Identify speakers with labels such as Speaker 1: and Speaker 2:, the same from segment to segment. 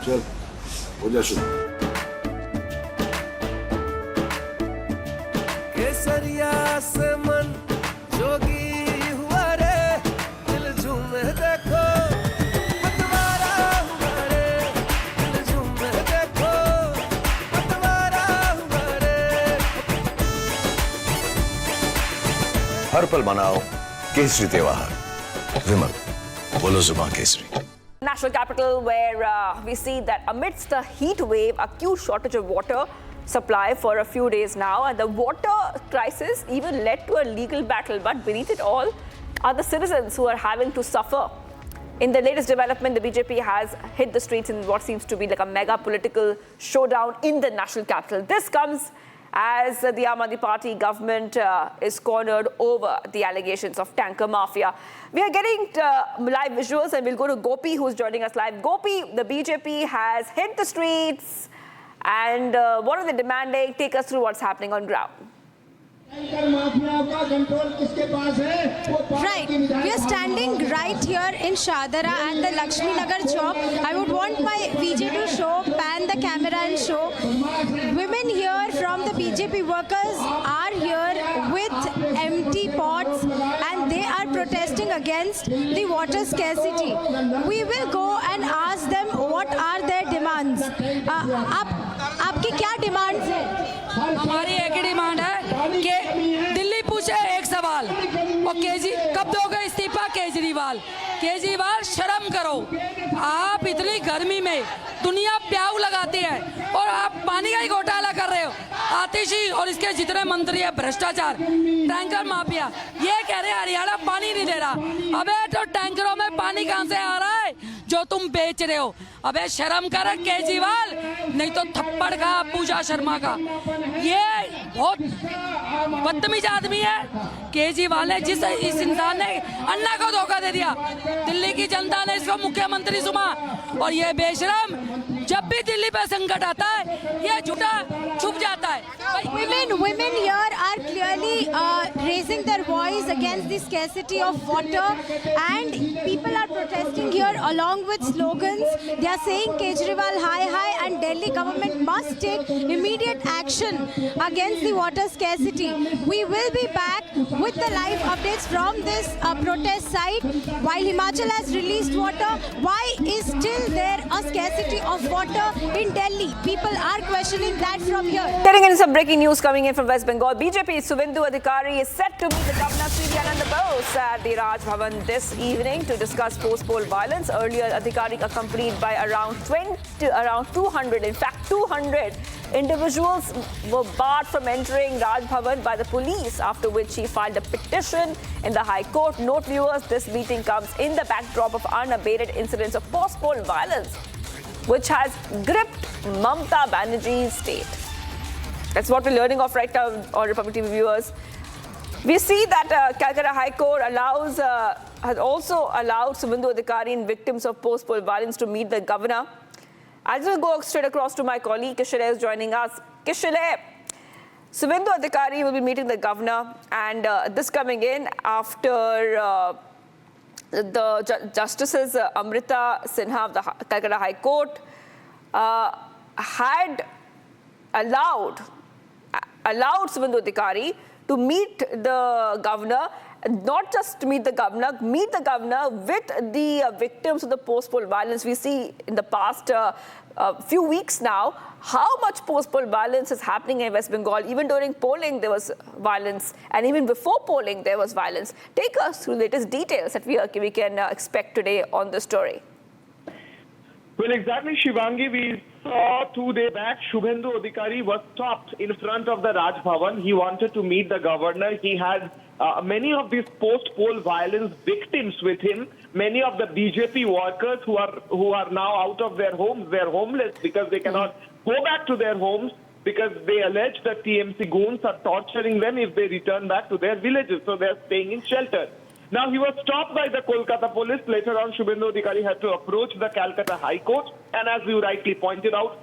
Speaker 1: चल हो जा शुरू।
Speaker 2: केसरिया से मन जोगी हुआ रे, दिल झूमे देखो पतवारा हुआ रे, दिल झूमे देखो पतवारा हुआ रे।
Speaker 1: हर पल मनाओ केसरी त्योहार। विमल बोलो जुबान Kesari.
Speaker 3: National capital, where we see that amidst the heat wave, acute shortage of water supply for a few days now, and the water crisis even led to a legal battle. But beneath it all are the citizens who are having to suffer. In the latest development, the BJP has hit the streets in what seems to be like a mega political showdown in the national capital. This comes as the Aam Aadmi Party government is cornered over the allegations of tanker mafia. We are getting live visuals, and we'll go to Gopi, who's joining us live. Gopi, the BJP has hit the streets, and what are they demanding? Take us through what's happening on ground.
Speaker 4: Right, we are standing right here in Shadara at the Lakshmi Nagar Chowk. I would want my VJ to show, pan the camera and show. Women here from the BJP workers are here with empty pots, and they are protesting against the water scarcity. We will go and ask them what are their demands. आपकी क्या demands है?
Speaker 5: हमारी एक ही demand है कि दिल्ली पूछे एक सवाल, और कब दोगे इस्तीफा केजरीवाल शर्म करो। आप इतनी गर्मी में दुनिया प्याऊ लगाती है और आप पानी का ही घोटाला कर रहे हो। आतिशी और इसके जितने मंत्री है, भ्रष्टाचार, टैंकर माफिया, ये कह रहे हैं हरियाणा पानी नहीं दे रहा। अबे तो टैंकरों में पानी कहां से आ रहा है जो तुम बेच रहे हो? अबे शर्म कर केजरीवाल, नहीं तो थप्पड़ खा पूजा शर्मा का। ये बहुत बदतमीज आदमी है केजरीवाल है, इस इंसान ने अन्ना को धोखा दे दिया। दिल्ली की जनता ने इसको मुख्यमंत्री चुना, और ये बेशरम जब भी दिल्ली पे संकट आता है ये झूठा छुप जाता है।
Speaker 4: Women here are clearly raising their voice against the scarcity of water, and people are protesting here along with slogans. They are saying Kejriwal hi, and Delhi government must take immediate action against the water scarcity. We will be back with the live updates from this protest site. While Himachal has released water, why is still there a scarcity of water in Delhi? People are questioning that from here.
Speaker 3: Getting into some breaking news coming in from West Bengal. BJP Suvendu Adhikari is set to meet the Governor Sri Ananda Bose at the Raj Bhavan this evening to discuss post-poll violence. Earlier, Adhikari accompanied by around 200, in fact 200 individuals were barred from entering Raj Bhavan by the police, after which he filed a petition in the High Court. Note viewers, this meeting comes in the backdrop of unabated incidents of post-poll violence, which has gripped Mamata Banerjee's state. That's what we're learning of right now, on Republic TV viewers. We see that Calcutta High Court has also allowed Suvendu Adhikari and victims of post-poll violence to meet the governor. I will go straight across to my colleague Kishore is joining us. Kishore, Suvendu Adhikari will be meeting the governor, and this coming in after the Justices Amrita Sinha of the Calcutta High Court had allowed Suvendu Adhikari to meet the governor, not just to meet the governor with the victims of the post-poll violence. We see in the past few weeks now how much post-poll violence is happening in West Bengal. Even during polling there was violence, and even before polling there was violence. Take us through the latest details that we can expect today on the story.
Speaker 6: Well, exactly, Shivangi. We saw 2 days back, Shubhendu Adhikari was stopped in front of the Raj Bhavan. He wanted to meet the governor. He had many of these post-poll violence victims with him. Many of the BJP workers who are now out of their homes. They're homeless because they cannot go back to their homes, because they allege that TMC goons are torturing them if they return back to their villages. So they're staying in shelter. Now, he was stopped by the Kolkata police. Later on, Shubhendu Adhikari had to approach the Calcutta High Court. And as you rightly pointed out,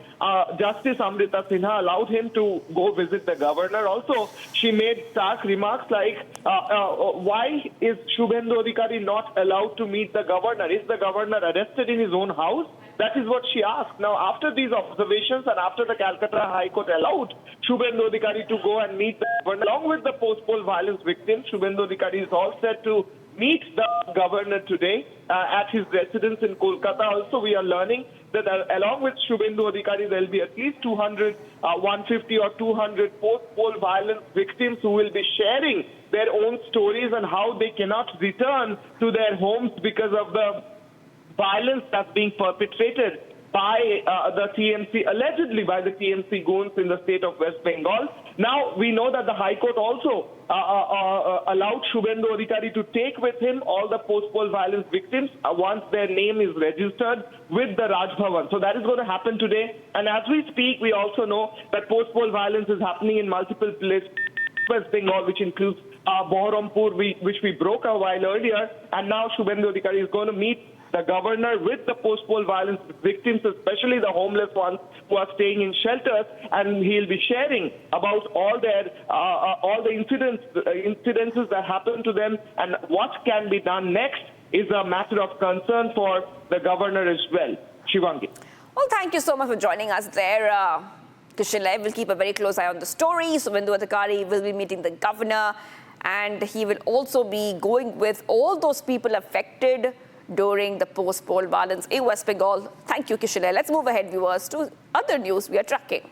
Speaker 6: Justice Amrita Sinha allowed him to go visit the governor. Also, she made stark remarks like, why is Shubhendu Adhikari not allowed to meet the governor? Is the governor arrested in his own house? That is what she asked. Now, after these observations and after the Calcutta High Court allowed Shubhendu Adhikari to go and meet the governor, along with the post-poll violence victims, Shubhendu Adhikari is all set to meet the governor today at his residence in Kolkata. Also, we are learning that along with Shubhendu Adhikari, there will be at least 200, 150 or 200 post-poll violence victims who will be sharing their own stories and how they cannot return to their homes because of the violence that's being perpetrated by the TMC, allegedly by the TMC goons in the state of West Bengal. Now, we know that the High Court also allowed Shubhendu Adhikari to take with him all the post-poll violence victims once their name is registered with the Raj Bhavan. So that is going to happen today. And as we speak, we also know that post-poll violence is happening in multiple places, West Bengal, which includes Baharampur, which we broke a while earlier. And now Shubhendu Adhikari is going to meet the governor with the post-poll violence victims, especially the homeless ones who are staying in shelters, and he'll be sharing about all the incidences that happened to them, and what can be done next is a matter of concern for the governor as well. Shivangi.
Speaker 3: Well, thank you so much for joining us there. Kishore will keep a very close eye on the story. Shubhendu Adhikari will be meeting the governor, and he will also be going with all those people affected during the post-poll violence in West Bengal. Thank you, Kishore. Let's move ahead, viewers, to other news we are tracking.